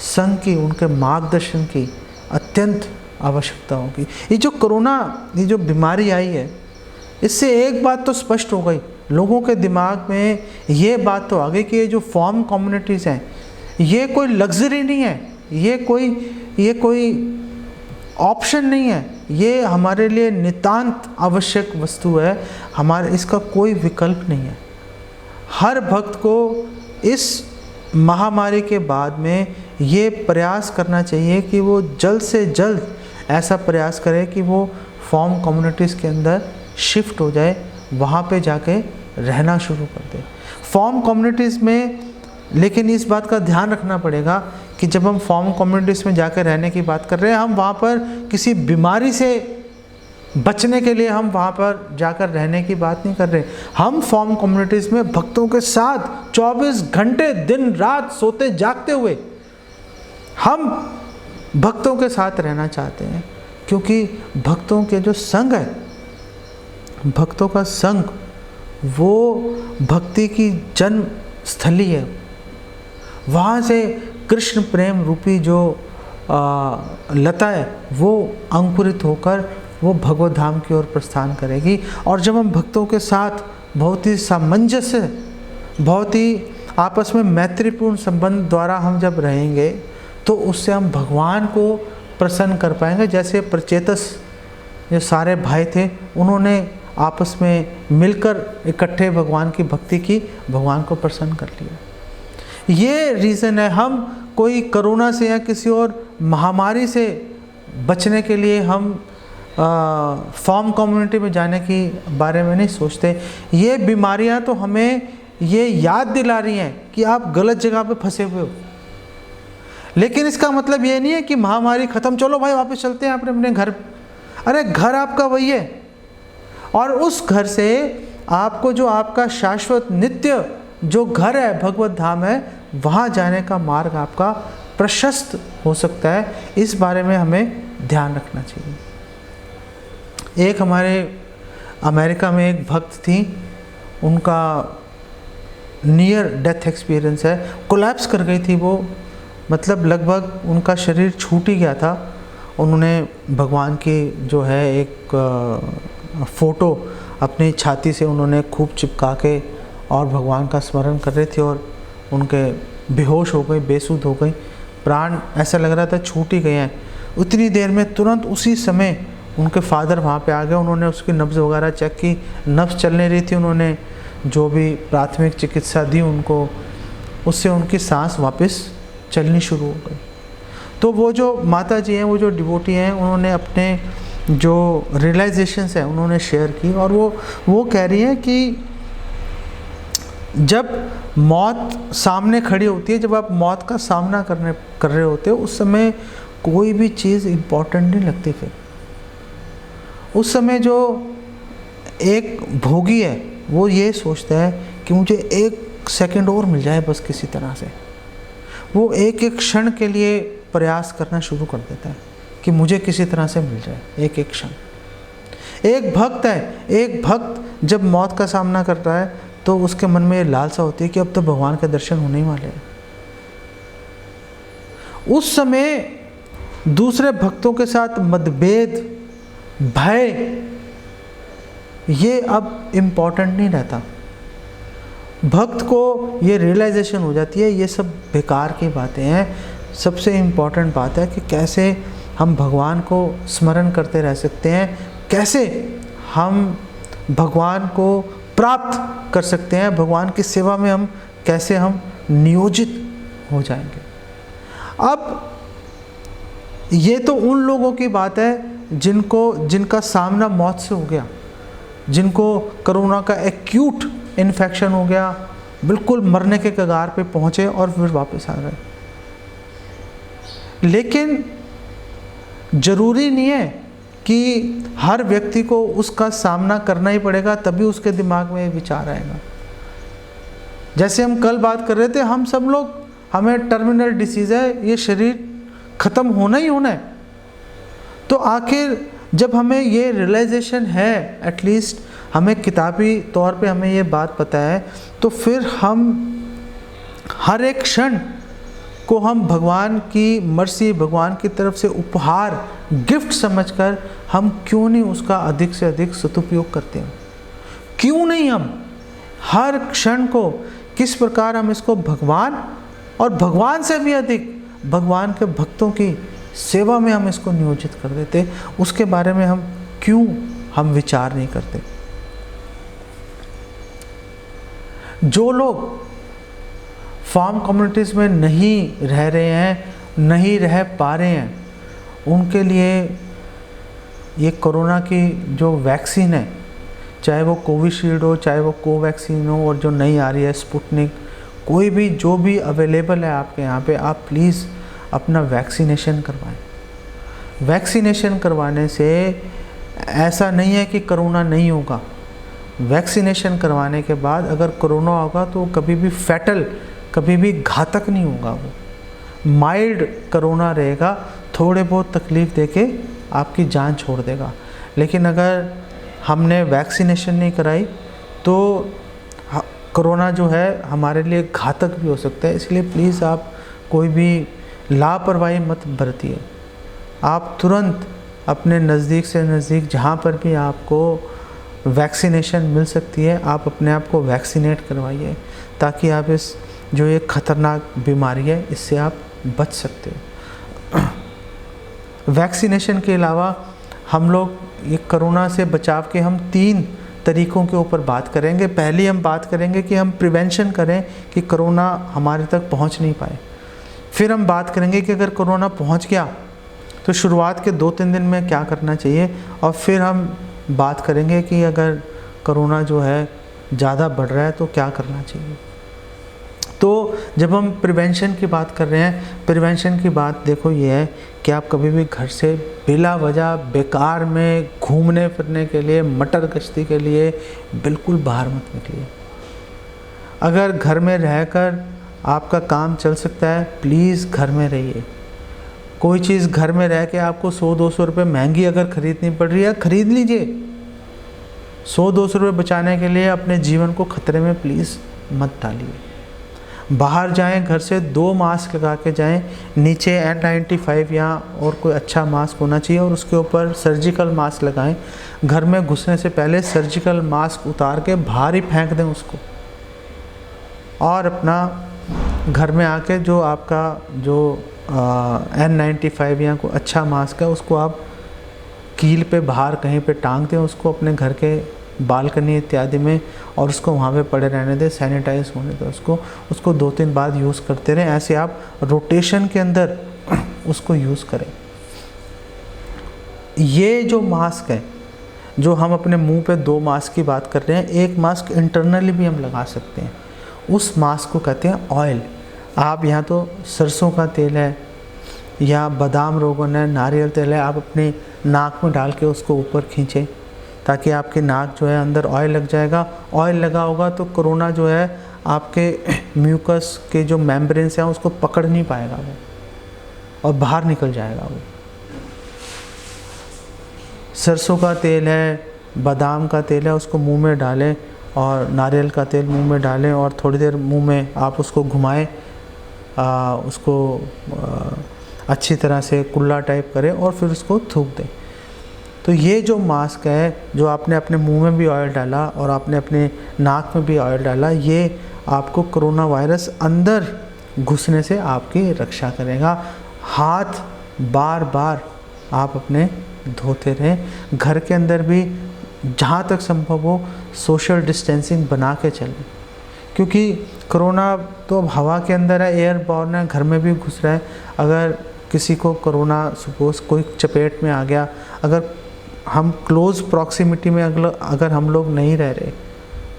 संग की, उनके मार्गदर्शन की अत्यंत आवश्यकता होगी। ये जो कोरोना, ये जो बीमारी आई है, इससे एक बात तो स्पष्ट हो गई, लोगों के दिमाग में ये बात तो आ गई कि ये जो फॉर्म कम्युनिटीज़ हैं, ये कोई लग्जरी नहीं है, ये कोई ऑप्शन नहीं है, ये हमारे लिए नितांत आवश्यक वस्तु है। हमारे इसका कोई विकल्प नहीं है। हर भक्त को इस महामारी के बाद में ये प्रयास करना चाहिए कि वो जल्द से जल्द ऐसा प्रयास करे कि वो फॉर्म कम्युनिटीज़ के अंदर शिफ्ट हो जाए, वहाँ पे जाके रहना शुरू कर दे फॉर्म कम्युनिटीज़ में। लेकिन इस बात का ध्यान रखना पड़ेगा कि जब हम फॉर्म कम्युनिटीज़ में जाकर रहने की बात कर रहे हैं, हम वहाँ पर किसी बीमारी से बचने के लिए हम वहाँ पर जाकर रहने की बात नहीं कर रहे। हम फॉर्म कम्युनिटीज़ में भक्तों के साथ 24 घंटे दिन रात सोते जागते हुए हम भक्तों के साथ रहना चाहते हैं, क्योंकि भक्तों के जो संग है, भक्तों का संग, वो भक्ति की जन्म स्थली है। वहाँ से कृष्ण प्रेम रूपी जो लता है, वो अंकुरित होकर वो भगवत धाम की ओर प्रस्थान करेगी। और जब हम भक्तों के साथ बहुत ही सामंजस्य, बहुत ही आपस में मैत्रीपूर्ण संबंध द्वारा हम जब रहेंगे, तो उससे हम भगवान को प्रसन्न कर पाएंगे। जैसे प्रचेतस जो सारे भाई थे, उन्होंने आपस में मिलकर इकट्ठे भगवान की भक्ति की, भगवान को प्रसन्न कर लिया। ये रीज़न है। हम कोई कोरोना से या किसी और महामारी से बचने के लिए हम फॉर्म कम्युनिटी में जाने की बारे में नहीं सोचते। ये बीमारियां तो हमें ये याद दिला रही हैं कि आप गलत जगह पे फंसे हुए हो। लेकिन इसका मतलब ये नहीं है कि महामारी ख़त्म, चलो भाई वापस चलते हैं अपने अपने घर। अरे घर आपका वही है, और उस घर से आपको जो आपका शाश्वत नित्य जो घर है, भगवत धाम है, वहाँ जाने का मार्ग आपका प्रशस्त हो सकता है। इस बारे में हमें ध्यान रखना चाहिए। एक हमारे अमेरिका में एक भक्त थी, उनका नियर डेथ एक्सपीरियंस है, कोलैप्स कर गई थी वो, मतलब लगभग उनका शरीर छूट ही गया था। उन्होंने भगवान की जो है एक फ़ोटो अपनी छाती से उन्होंने खूब चिपका के और भगवान का स्मरण कर रहे थे, और उनके बेहोश हो गई, बेसुध हो गई, प्राण ऐसा लग रहा था छूट ही गए हैं। उतनी देर में तुरंत उसी समय उनके फादर वहाँ पे आ गए। उन्होंने उसकी नब्ज़ वगैरह चेक की, नब्ज़ चल नहीं रही थी। उन्होंने जो भी प्राथमिक चिकित्सा दी उनको, उससे उनकी सांस वापस चलनी शुरू हो गई। तो वो जो माता जी हैं, वो जो डिवोटी हैं, उन्होंने अपने जो रियलाइजेशंस हैं उन्होंने शेयर की, और वो कह रही हैं कि जब मौत सामने खड़ी होती है, जब आप मौत का सामना कर रहे होते हो, उस समय कोई भी चीज़ इम्पोर्टेंट नहीं लगती फिर। उस समय जो एक भोगी है वो ये सोचता है कि मुझे 1 सेकंड और मिल जाए बस किसी तरह से। वो एक एक क्षण के लिए प्रयास करना शुरू कर देता है कि मुझे किसी तरह से मिल जाए एक एक क्षण। एक भक्त है, एक भक्त जब मौत का सामना करता है तो उसके मन में ये लालसा होती है कि अब तो भगवान के दर्शन होने ही वाले हैं। उस समय दूसरे भक्तों के साथ मतभेद, भय, ये अब इम्पोर्टेंट नहीं रहता। भक्त को ये रियलाइजेशन हो जाती है ये सब बेकार की बातें हैं। सबसे इम्पोर्टेंट बात है कि कैसे हम भगवान को स्मरण करते रह सकते हैं, कैसे हम भगवान को प्राप्त कर सकते हैं, भगवान की सेवा में हम कैसे हम नियोजित हो जाएंगे। अब ये तो उन लोगों की बात है जिनका सामना मौत से हो गया, जिनको कोरोना का एक्यूट इन्फेक्शन हो गया, बिल्कुल मरने के कगार पे पहुँचे और फिर वापस आ गए। लेकिन ज़रूरी नहीं है कि हर व्यक्ति को उसका सामना करना ही पड़ेगा तभी उसके दिमाग में विचार आएगा। जैसे हम कल बात कर रहे थे, हम सब लोग, हमें टर्मिनल डिसीज़ है, ये शरीर ख़त्म होना ही होना है। तो आखिर जब हमें ये रियलाइजेशन है, एटलीस्ट हमें किताबी तौर पे हमें ये बात पता है, तो फिर हम हर एक क्षण को हम भगवान की मर्सी, भगवान की तरफ से उपहार, गिफ्ट समझकर हम क्यों नहीं उसका अधिक से अधिक सदुपयोग करते हैं? क्यों नहीं हम हर क्षण को किस प्रकार हम इसको भगवान और भगवान से भी अधिक भगवान के भक्तों की सेवा में हम इसको नियोजित कर देते, उसके बारे में हम क्यों हम विचार नहीं करते? जो लोग फार्म कम्युनिटीज़ में नहीं रह रहे हैं, नहीं रह पा रहे हैं, उनके लिए ये कोरोना की जो वैक्सीन है, चाहे वो कोविशील्ड हो, चाहे वो कोवैक्सीन हो, और जो नई आ रही है स्पुतनिक, कोई भी जो भी अवेलेबल है आपके यहाँ पे, आप प्लीज़ अपना वैक्सीनेशन करवाएं। वैक्सीनेशन करवाने से ऐसा नहीं है कि कोरोना नहीं होगा। वैक्सीनेशन करवाने के बाद अगर कोरोना होगा तो कभी भी फैटल, कभी भी घातक नहीं होगा। वो माइल्ड कोरोना रहेगा, थोड़े बहुत तकलीफ़ देके आपकी जान छोड़ देगा। लेकिन अगर हमने वैक्सीनेशन नहीं कराई तो कोरोना जो है हमारे लिए घातक भी हो सकता है। इसलिए प्लीज़ आप कोई भी लापरवाही मत बरतिए। आप तुरंत अपने नज़दीक से नज़दीक जहाँ पर भी आपको वैक्सीनेशन मिल सकती है, आप अपने आप को वैक्सीनेट करवाइए, ताकि आप इस जो ये ख़तरनाक बीमारी है इससे आप बच सकते हो। वैक्सीनेशन के अलावा हम लोग ये कोरोना से बचाव के हम 3 तरीक़ों के ऊपर बात करेंगे। पहले हम बात करेंगे कि हम प्रिवेंशन करें कि कोरोना हमारे तक पहुंच नहीं पाए। फिर हम बात करेंगे कि अगर कोरोना पहुंच गया तो शुरुआत के 2-3 दिन में क्या करना चाहिए, और फिर हम बात करेंगे कि अगर कोरोना जो है ज़्यादा बढ़ रहा है तो क्या करना चाहिए। तो जब हम प्रिवेंशन की बात कर रहे हैं, प्रिवेंशन की बात देखो ये है कि आप कभी भी घर से बिला वजह बेकार में घूमने फिरने के लिए, मटर गश्ती के लिए बिल्कुल बाहर मत निकलिए। अगर घर में रहकर आपका काम चल सकता है, प्लीज़ घर में रहिए। कोई चीज़ घर में रह के आपको 100-200 रुपये महंगी अगर ख़रीदनी पड़ रही है, ख़रीद लीजिए। 100-200 रुपये बचाने के लिए अपने जीवन को ख़तरे में प्लीज़ मत डालिए। बाहर जाएं, घर से 2 मास्क लगा के जाएं। नीचे N95 या और कोई अच्छा मास्क होना चाहिए, और उसके ऊपर सर्जिकल मास्क लगाएं। घर में घुसने से पहले सर्जिकल मास्क उतार के बाहर ही फेंक दें उसको, और अपना घर में आके जो आपका जो N95 या कोई अच्छा मास्क है उसको आप कील पे बाहर कहीं पे टांग दें, उसको अपने घर के बालकनी इत्यादि में, और उसको वहाँ पे पड़े रहने दें, सैनिटाइज होने दें उसको 2-3 बार यूज़ करते रहें। ऐसे आप रोटेशन के अंदर उसको यूज़ करें। ये जो मास्क है, जो हम अपने मुंह पे 2 मास्क की बात कर रहे हैं, एक मास्क इंटरनली भी हम लगा सकते हैं। उस मास्क को कहते हैं ऑयल। आप यहाँ तो सरसों का तेल है या बादाम रोगन है, नारियल तेल है, आप अपनी नाक में डाल के उसको ऊपर खींचें ताकि आपकी नाक जो है अंदर ऑयल लग जाएगा। ऑयल लगा होगा तो कोरोना जो है आपके म्यूकस के जो मेम्ब्रेन्स हैं उसको पकड़ नहीं पाएगा वो, और बाहर निकल जाएगा वो। सरसों का तेल है, बादाम का तेल है, उसको मुंह में डालें, और नारियल का तेल मुंह में डालें और थोड़ी देर मुंह में आप उसको घुमाएं, उसको अच्छी तरह से कुल्ला टाइप करें और फिर उसको थूक दें। तो ये जो मास्क है, जो आपने अपने मुंह में भी ऑयल डाला और आपने अपने नाक में भी ऑयल डाला, ये आपको कोरोना वायरस अंदर घुसने से आपकी रक्षा करेगा। हाथ बार बार आप अपने धोते रहें। घर के अंदर भी जहाँ तक संभव हो सोशल डिस्टेंसिंग बना के चलें, क्योंकि कोरोना तो अब हवा के अंदर है, एयरबॉर्न है, घर में भी घुस रहा है। अगर किसी को कोरोना सपोज कोई चपेट में आ गया, अगर हम क्लोज़ प्रॉक्सिमिटी में अगर हम लोग नहीं रह रहे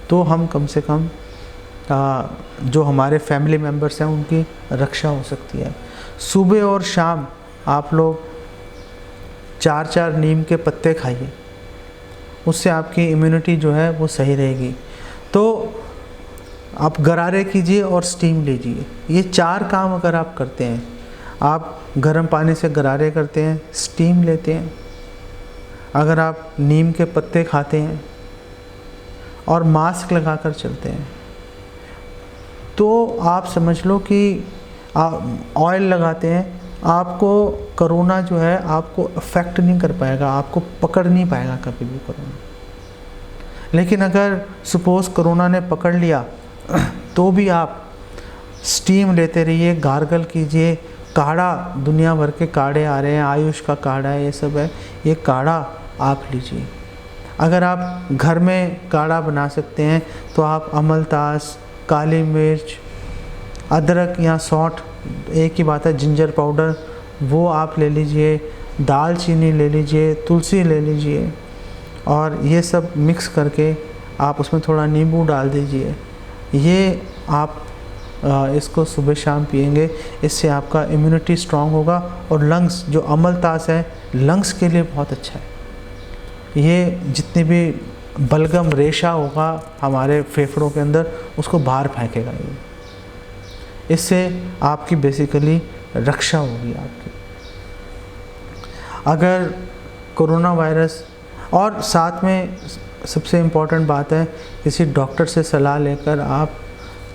तो हम कम से कम जो हमारे फैमिली मेम्बर्स हैं उनकी रक्षा हो सकती है। सुबह और शाम आप लोग 4-4 नीम के पत्ते खाइए, उससे आपकी इम्यूनिटी जो है वो सही रहेगी। तो आप गरारे कीजिए और स्टीम लीजिए। ये 4 काम अगर आप करते हैं, आप गर्म पानी से गरारे करते हैं, स्टीम लेते हैं, अगर आप नीम के पत्ते खाते हैं और मास्क लगाकर चलते हैं, तो आप समझ लो कि ऑयल लगाते हैं, आपको कोरोना जो है आपको अफेक्ट नहीं कर पाएगा, आपको पकड़ नहीं पाएगा कभी भी कोरोना। लेकिन अगर सपोज़ कोरोना ने पकड़ लिया तो भी आप स्टीम लेते रहिए, गार्गल कीजिए। काढ़ा, दुनिया भर के काढ़े आ रहे हैं, आयुष का काढ़ा है, ये सब है, ये काढ़ा आप लीजिए। अगर आप घर में काढ़ा बना सकते हैं तो आप अमलतास, काली मिर्च, अदरक या सौंठ, एक ही बात है, जिंजर पाउडर, वो आप ले लीजिए, दालचीनी ले लीजिए, तुलसी ले लीजिए, और ये सब मिक्स करके आप उसमें थोड़ा नींबू डाल दीजिए। ये आप इसको सुबह शाम पिएंगे, इससे आपका इम्यूनिटी स्ट्रांग होगा। और लंग्स, जो अमलतास है, लंग्स के लिए बहुत अच्छा है। ये जितनी भी बलगम रेशा होगा हमारे फेफड़ों के अंदर, उसको बाहर फेंकेगा ये। इससे आपकी बेसिकली रक्षा होगी आपकी। अगर कोरोना वायरस, और साथ में सबसे इम्पॉर्टेंट बात है, किसी डॉक्टर से सलाह लेकर आप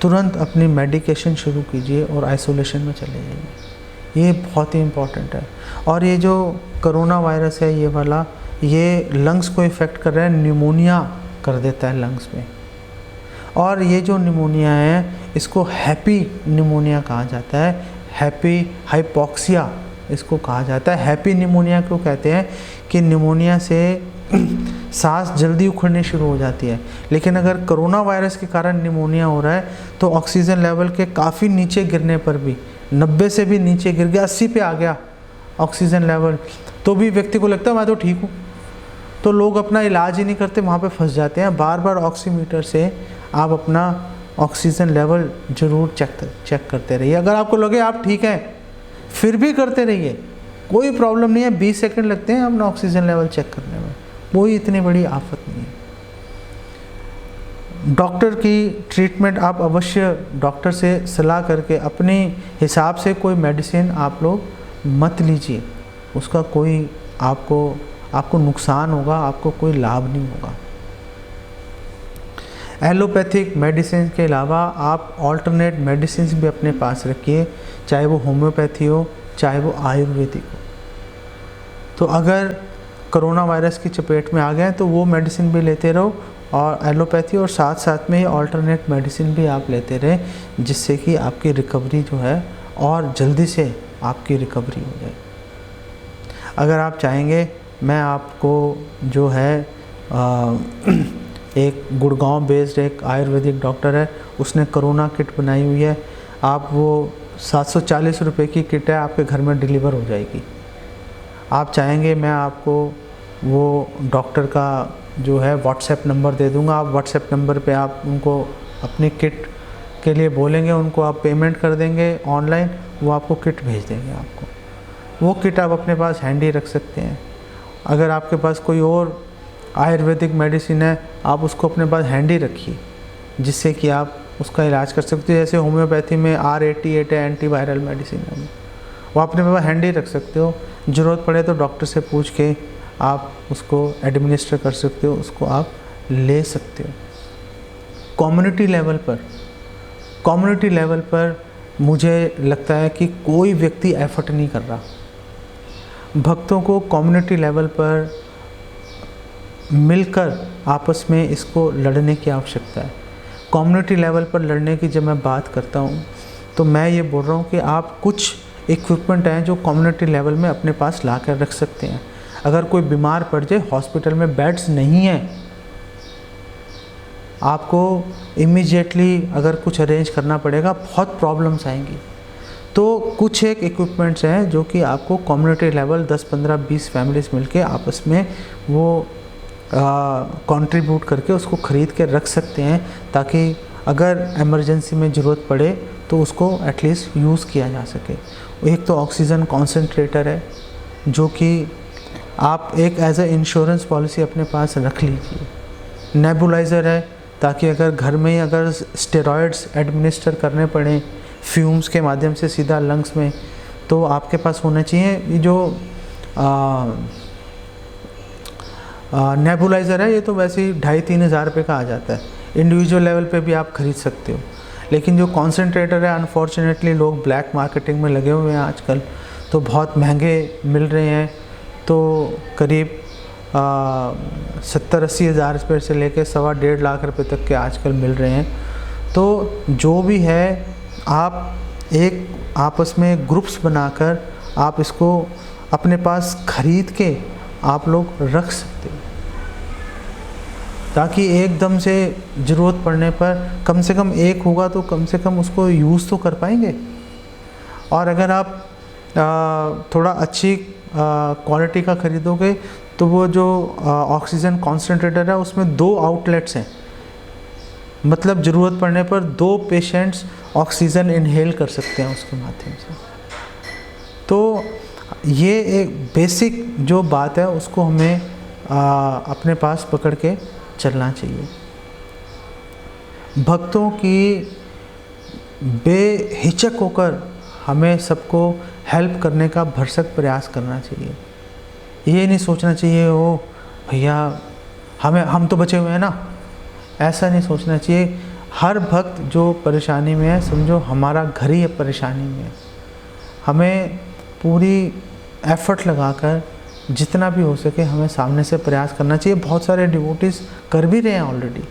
तुरंत अपनी मेडिकेशन शुरू कीजिए और आइसोलेशन में चले जाइए। ये बहुत ही इम्पॉर्टेंट है। और ये जो कोरोना वायरस है ये वाला, ये लंग्स को इफ़ेक्ट कर रहा है, निमोनिया कर देता है लंग्स में। और ये जो निमोनिया है इसको हैप्पी निमोनिया कहा जाता है, हैप्पी हाइपॉक्सिया इसको कहा जाता है। हैप्पी निमोनिया क्यों कहते हैं कि निमोनिया से सांस जल्दी उखड़नी शुरू हो जाती है। लेकिन अगर कोरोना वायरस के कारण निमोनिया हो रहा है तो ऑक्सीजन लेवल के काफ़ी नीचे गिरने पर भी, 90 से भी नीचे गिर गया, 80 पे आ गया ऑक्सीजन लेवल, तो भी व्यक्ति को लगता है मैं तो ठीक हूँ, तो लोग अपना इलाज ही नहीं करते, वहाँ पे फंस जाते हैं। बार बार ऑक्सीमीटर से आप अपना ऑक्सीजन लेवल ज़रूर चेक करते रहिए। अगर आपको लगे आप ठीक हैं फिर भी करते रहिए, कोई प्रॉब्लम नहीं है। 20 सेकंड लगते हैं अपना ऑक्सीजन लेवल चेक करने में, कोई इतनी बड़ी आफत नहीं है। डॉक्टर की ट्रीटमेंट आप अवश्य डॉक्टर से सलाह करके अपने हिसाब से कोई मेडिसिन आप लोग मत लीजिए, उसका कोई आपको नुकसान होगा, आपको कोई लाभ नहीं होगा। एलोपैथिक मेडिसिन के अलावा आप ऑल्टरनेट मेडिसिन भी अपने पास रखिए, चाहे वो होम्योपैथी हो चाहे वो आयुर्वेदिक हो। तो अगर कोरोना वायरस की चपेट में आ गए तो वो मेडिसिन भी लेते रहो, और एलोपैथी और साथ साथ में ऑल्टरनेट मेडिसिन भी आप लेते रहें, जिससे कि आपकी रिकवरी जो है और जल्दी से आपकी रिकवरी हो जाए। अगर आप चाहेंगे मैं आपको जो है एक गुड़गांव बेस्ड एक आयुर्वेदिक डॉक्टर है, उसने कोरोना किट बनाई हुई है, आप वो 740 रुपये की किट है, आपके घर में डिलीवर हो जाएगी। आप चाहेंगे मैं आपको वो डॉक्टर का जो है व्हाट्सएप नंबर दे दूंगा, आप व्हाट्सएप नंबर पे आप उनको अपनी किट के लिए बोलेंगे, उनको आप पेमेंट कर देंगे ऑनलाइन, वो आपको किट भेज देंगे आपको। वो किट आप अपने पास हैंडी रख सकते हैं। अगर आपके पास कोई और आयुर्वेदिक मेडिसिन है, आप उसको अपने पास हैंडी रखिए, जिससे कि आप उसका इलाज कर सकते हो। जैसे होम्योपैथी में R88 है, एंटीवायरल मेडिसिन है, वो अपने पास हैंडी रख सकते हो। ज़रूरत पड़े तो डॉक्टर से पूछ के आप उसको एडमिनिस्टर कर सकते हो, उसको आप ले सकते हो। कम्युनिटी लेवल पर मुझे लगता है कि कोई व्यक्ति एफर्ट नहीं कर रहा। भक्तों को कम्युनिटी लेवल पर मिलकर आपस में इसको लड़ने की आवश्यकता है। कम्युनिटी लेवल पर लड़ने की जब मैं बात करता हूँ तो मैं ये बोल रहा हूँ कि आप कुछ इक्विपमेंट हैं जो कम्युनिटी लेवल में अपने पास ला कर रख सकते हैं। अगर कोई बीमार पड़ जाए, हॉस्पिटल में बेड्स नहीं हैं, आपको इमीडिएटली अगर कुछ अरेंज करना पड़ेगा, बहुत प्रॉब्लम्स आएंगी। तो कुछ एक इक्विपमेंट्स हैं जो कि आपको कम्युनिटी लेवल 10, 15, 20 फैमिलीज मिलके आपस में वो कंट्रीब्यूट करके उसको ख़रीद के रख सकते हैं, ताकि अगर इमरजेंसी में ज़रूरत पड़े तो उसको एटलीस्ट यूज़ किया जा सके। एक तो ऑक्सीजन कॉन्सेंट्रेटर है जो कि आप एक एज ए इंश्योरेंस पॉलिसी अपने पास रख लीजिए। नेबुलाइज़र है, ताकि अगर घर में ही अगर स्टेरॉइड्स एडमिनिस्टर करने पड़े फ्यूम्स के माध्यम से सीधा लंग्स में, तो आपके पास होना चाहिए। जो नेबुलाइज़र है ये तो वैसे ही 2,500-3 हज़ार रुपये का आ जाता है, इंडिविजुअल लेवल पे भी आप ख़रीद सकते हो। लेकिन जो कॉन्सेंट्रेटर है, अनफॉर्चुनेटली लोग ब्लैक मार्केटिंग में लगे हुए हैं आजकल, तो बहुत महंगे मिल रहे हैं। तो करीब 70-80 हज़ार रुपये से लेकर 1.25 लाख रुपए तक के आजकल मिल रहे हैं। तो जो भी है, आप एक आपस में ग्रुप्स बनाकर आप इसको अपने पास ख़रीद के आप लोग रख सकते हो, ताकि एकदम से ज़रूरत पड़ने पर कम से कम एक होगा तो कम से कम उसको यूज़ तो कर पाएंगे। और अगर आप थोड़ा अच्छी क्वालिटी का ख़रीदोगे तो वो जो ऑक्सीजन कॉन्सेंट्रेटर है उसमें 2 आउटलेट्स हैं, मतलब ज़रूरत पड़ने पर 2 पेशेंट्स ऑक्सीजन इनहेल कर सकते हैं उसके माध्यम से। तो ये एक बेसिक जो बात है उसको हमें अपने पास पकड़ के चलना चाहिए। भक्तों की बेहिचक होकर हमें सबको हेल्प करने का भरसक प्रयास करना चाहिए। ये नहीं सोचना चाहिए ओ भैया हम तो बचे हुए हैं ना, ऐसा नहीं सोचना चाहिए। हर भक्त जो परेशानी में है, समझो हमारा घर ही परेशानी में है। हमें पूरी एफर्ट लगाकर जितना भी हो सके हमें सामने से प्रयास करना चाहिए। बहुत सारे डिवोटीज़ कर भी रहे हैं, ऑलरेडी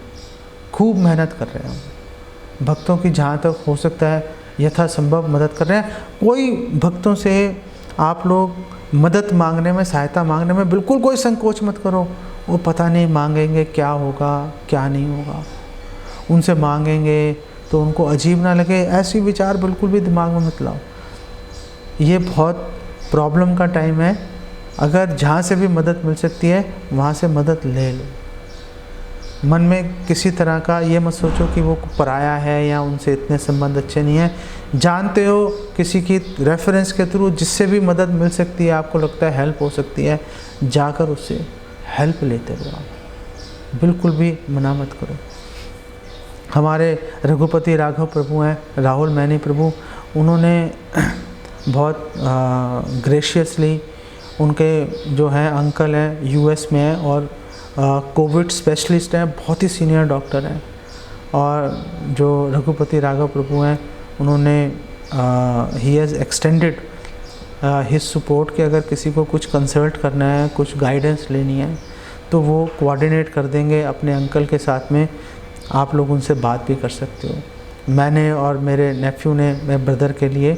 खूब मेहनत कर रहे हैं। भक्तों की जहाँ तक हो सकता है यथासंभव मदद कर रहे हैं। कोई भक्तों से आप लोग मदद मांगने में, सहायता मांगने में बिल्कुल कोई संकोच मत करो। वो पता नहीं मांगेंगे क्या होगा क्या नहीं होगा, उनसे मांगेंगे तो उनको अजीब ना लगे, ऐसी विचार बिल्कुल भी दिमाग में मत लाओ। ये बहुत प्रॉब्लम का टाइम है। अगर जहाँ से भी मदद मिल सकती है वहाँ से मदद ले लो। मन में किसी तरह का ये मत सोचो कि वो पराया है या उनसे इतने संबंध अच्छे नहीं हैं। जानते हो किसी की रेफरेंस के थ्रू जिससे भी मदद मिल सकती है, आपको लगता है हेल्प हो सकती है, जाकर उससे हेल्प लेते रहो। आप बिल्कुल भी मना मत करो। हमारे रघुपति राघव प्रभु हैं, राहुल मैनी प्रभु, उन्होंने बहुत ग्रेशियसली, उनके जो हैं अंकल हैं यूएस में हैं और कोविड स्पेशलिस्ट हैं, बहुत ही सीनियर डॉक्टर हैं। और जो रघुपति राघव प्रभु हैं उन्होंने he has extended his support कि अगर किसी को कुछ कंसल्ट करना है, कुछ गाइडेंस लेनी है तो वो कोऑर्डिनेट कर देंगे अपने अंकल के साथ में। आप लोग उनसे बात भी कर सकते हो। मैंने और मेरे नेफ्यू ने, मेरे ब्रदर के लिए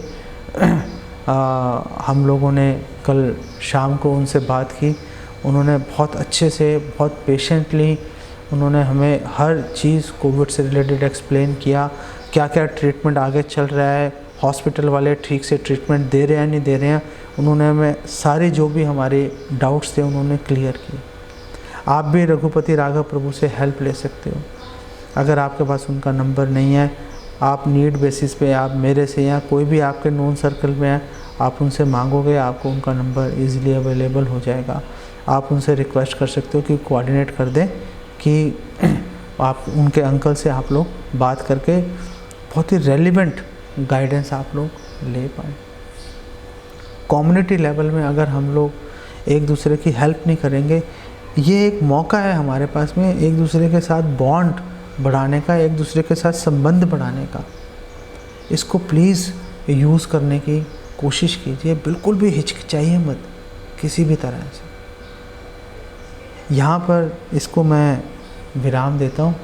हम लोगों ने कल शाम को उनसे बात की। उन्होंने बहुत अच्छे से, बहुत पेशेंटली उन्होंने हमें हर चीज़ कोविड से रिलेटेड एक्सप्लेन किया, क्या क्या ट्रीटमेंट आगे चल रहा है, हॉस्पिटल वाले ठीक से ट्रीटमेंट दे रहे हैं नहीं दे रहे हैं। उन्होंने हमें सारे जो भी हमारे डाउट्स थे उन्होंने क्लियर किए। आप भी रघुपति राघव प्रभु से हेल्प ले सकते हो। अगर आपके पास उनका नंबर नहीं है, आप नीड बेसिस पे आप मेरे से या कोई भी आपके नोन सर्कल में है, आप उनसे मांगोगे, आपको उनका नंबर इजीली अवेलेबल हो जाएगा। आप उनसे रिक्वेस्ट कर सकते हो कि कोऑर्डिनेट कर दें कि आप उनके अंकल से आप लोग बात करके बहुत ही रेलिवेंट गाइडेंस आप लोग ले पाएँ। कम्युनिटी लेवल में अगर हम लोग एक दूसरे की हेल्प नहीं करेंगे, ये एक मौका है हमारे पास में एक दूसरे के साथ बॉन्ड बढ़ाने का, एक दूसरे के साथ संबंध बढ़ाने का। इसको प्लीज़ यूज़ करने की कोशिश कीजिए, बिल्कुल भी हिचकिचाइए मत किसी भी तरह से। यहाँ पर इसको मैं विराम देता हूँ।